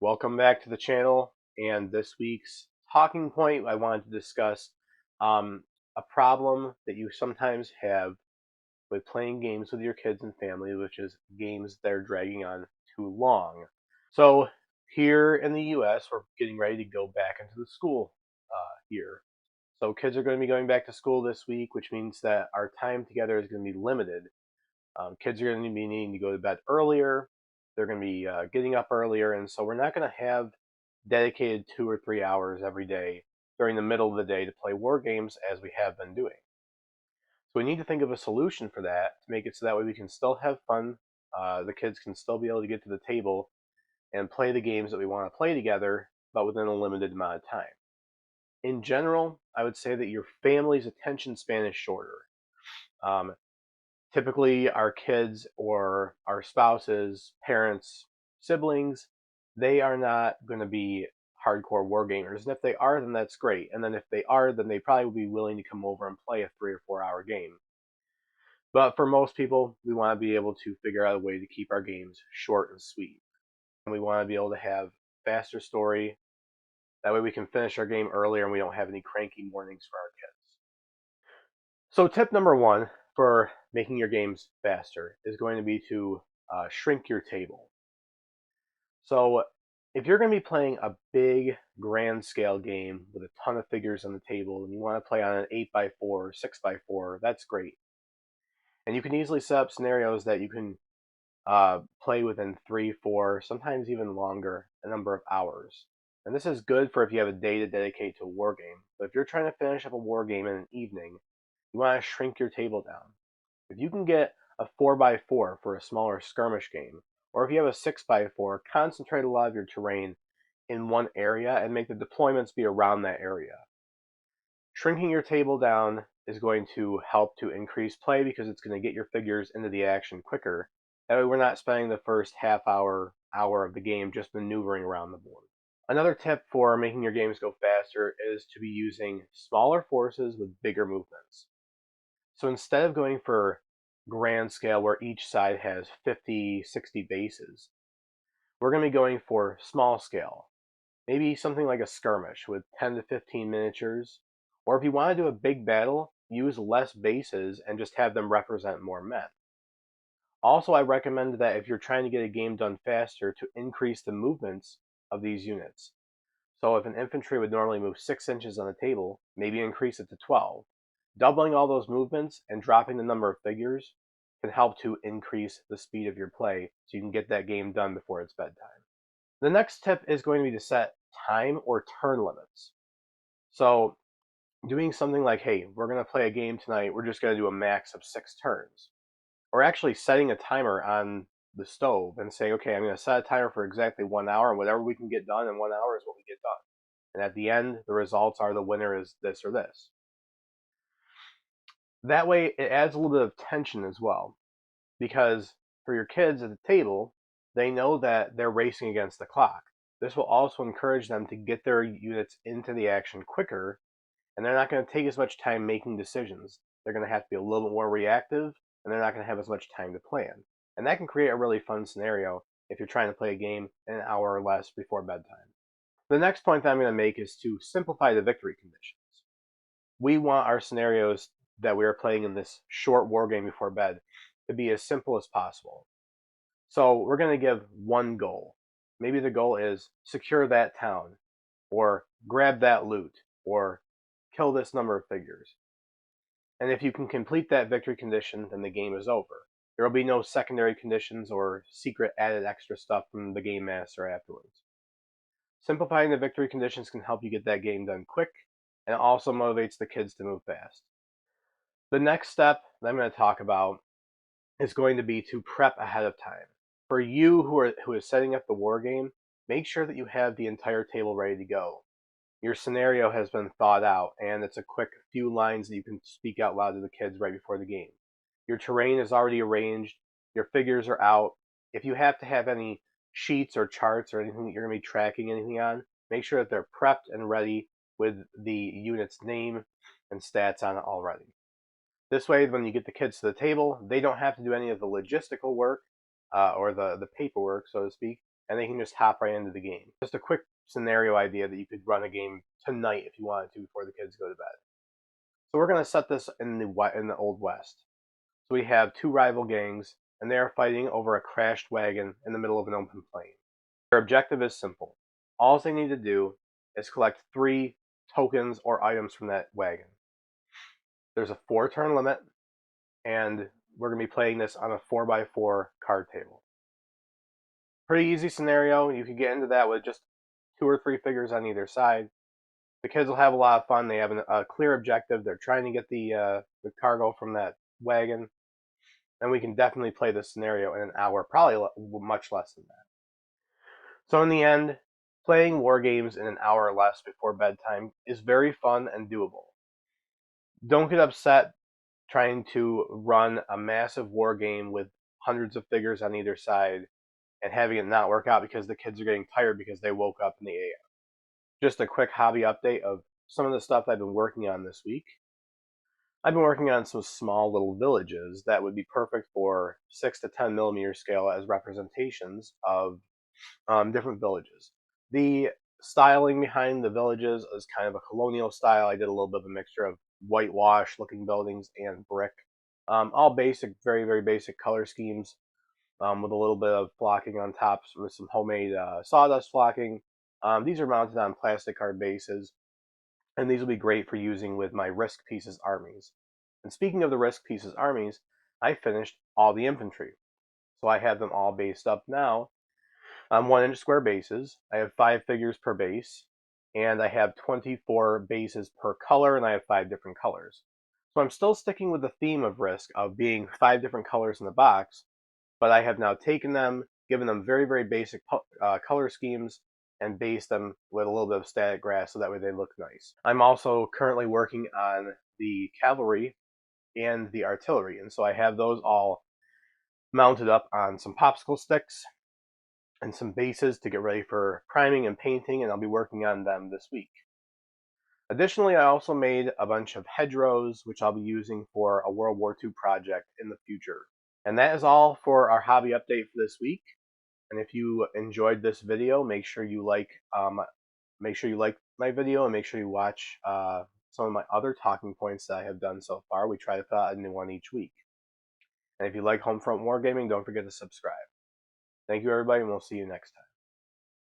Welcome back to the channel. And this week's talking point, I wanted to discuss a problem that you sometimes have with playing games with your kids and family, which is games that are dragging on too long. So here in the U.S., we're getting ready to go back into the school year. So kids are going to be going back to school this week, which means that our time together is going to be limited. Kids are going to be needing to go to bed earlier. They're going to be getting up earlier, and so we're not going to have dedicated 2 or 3 hours every day during the middle of the day to play war games as we have been doing. So we need to think of a solution for that to make it so that way we can still have fun. The kids can still be able to get to the table and play the games that we want to play together, but within a limited amount of time. In general, I would say that your family's attention span is shorter. Um, Typically, our kids or our spouses, parents, siblings, they are not going to be hardcore war gamers. And if they are, then that's great. And then if they are, then they probably will be willing to come over and play a 3 or 4 hour game. But for most people, we want to be able to figure out a way to keep our games short and sweet. And we want to be able to have faster story. That way we can finish our game earlier and we don't have any cranky mornings for our kids. So tip number one for making your games faster is going to be to shrink your table. So if you're going to be playing a big grand scale game with a ton of figures on the table and you want to play on an 8x4 or 6x4, that's great. And you can easily set up scenarios that you can play within 3, 4, sometimes even longer, a number of hours. And this is good for if you have a day to dedicate to a war game. But if you're trying to finish up a war game in an evening, you want to shrink your table down. If you can get a 4x4 for a smaller skirmish game, or if you have a 6x4, concentrate a lot of your terrain in one area and make the deployments be around that area. Shrinking your table down is going to help to increase play because it's going to get your figures into the action quicker. That way we're not spending the first half hour of the game just maneuvering around the board. Another tip for making your games go faster is to be using smaller forces with bigger movements. So instead of going for grand scale where each side has 50, 60 bases, we're going to be going for small scale. Maybe something like a skirmish with 10 to 15 miniatures. Or if you want to do a big battle, use less bases and just have them represent more men. Also, I recommend that if you're trying to get a game done faster, to increase the movements of these units. So if an infantry would normally move 6 inches on the table, maybe increase it to 12. Doubling all those movements and dropping the number of figures can help to increase the speed of your play so you can get that game done before it's bedtime. The next tip is going to be to set time or turn limits. So doing something like, hey, we're going to play a game tonight, we're just going to do a max of 6 turns. Or actually setting a timer on the stove and saying, okay, I'm going to set a timer for exactly 1 hour, and whatever we can get done in 1 hour is what we get done. And at the end, the results are the winner is this or this. That way, it adds a little bit of tension as well, because for your kids at the table, they know that they're racing against the clock. This will also encourage them to get their units into the action quicker, and they're not going to take as much time making decisions. They're going to have to be a little bit more reactive, and they're not going to have as much time to plan. And that can create a really fun scenario if you're trying to play a game an hour or less before bedtime. The next point that I'm going to make is to simplify the victory conditions. We want our scenarios that we are playing in this short war game before bed to be as simple as possible. So we're going to give one goal. Maybe the goal is secure that town, or grab that loot, or kill this number of figures. And if you can complete that victory condition, then the game is over. There will be no secondary conditions or secret added extra stuff from the game master afterwards. Simplifying the victory conditions can help you get that game done quick, and it also motivates the kids to move fast. The next step that I'm going to talk about is going to be to prep ahead of time. For you who is setting up the war game, make sure that you have the entire table ready to go. Your scenario has been thought out, and it's a quick few lines that you can speak out loud to the kids right before the game. Your terrain is already arranged, your figures are out. If you have to have any sheets or charts or anything that you're going to be tracking anything on, make sure that they're prepped and ready with the unit's name and stats on it already. This way, when you get the kids to the table, they don't have to do any of the logistical work or the paperwork, so to speak. and they can just hop right into the game. Just a quick scenario idea that you could run a game tonight if you wanted to before the kids go to bed. So we're going to set this in the Old West. So we have two rival gangs, and they are fighting over a crashed wagon in the middle of an open plain. Their objective is simple. All they need to do is collect 3 tokens or items from that wagon. There's a 4-turn limit, and we're going to be playing this on a 4x4 card table. Pretty easy scenario. You can get into that with just 2 or 3 figures on either side. The kids will have a lot of fun. They have a clear objective. They're trying to get the cargo from that wagon, and we can definitely play this scenario in an hour, probably much less than that. So in the end, playing war games in an hour or less before bedtime is very fun and doable. Don't get upset trying to run a massive war game with hundreds of figures on either side and having it not work out because the kids are getting tired because they woke up in the AM. Just a quick hobby update of some of the stuff I've been working on this week. I've been working on some small little villages that would be perfect for 6 to 10 millimeter scale as representations of different villages. The styling behind the villages is kind of a colonial style. I did a little bit of a mixture of whitewash looking buildings and brick. All basic, very, very basic color schemes with a little bit of flocking on top with some homemade sawdust flocking. These are mounted on plastic card bases, and these will be great for using with my Risk Pieces armies. And speaking of the Risk Pieces armies, I finished all the infantry. So I have them all based up now on 1-inch square bases. I have 5 figures per base, and I have 24 bases per color, and I have 5 different colors. So I'm still sticking with the theme of Risk of being 5 different colors in the box, but I have now taken them, given them very, very basic color schemes, and based them with a little bit of static grass so that way they look nice. I'm also currently working on the cavalry and the artillery, and so I have those all mounted up on some popsicle sticks and some bases to get ready for priming and painting, and I'll be working on them this week. Additionally, I also made a bunch of hedgerows, which I'll be using for a World War II project in the future. And that is all for our hobby update for this week. And if you enjoyed this video, make sure you like my video, and make sure you watch some of my other talking points that I have done so far. We try to put out a new one each week. And if you like HomeFront Wargaming, don't forget to subscribe. Thank you, everybody, and we'll see you next time.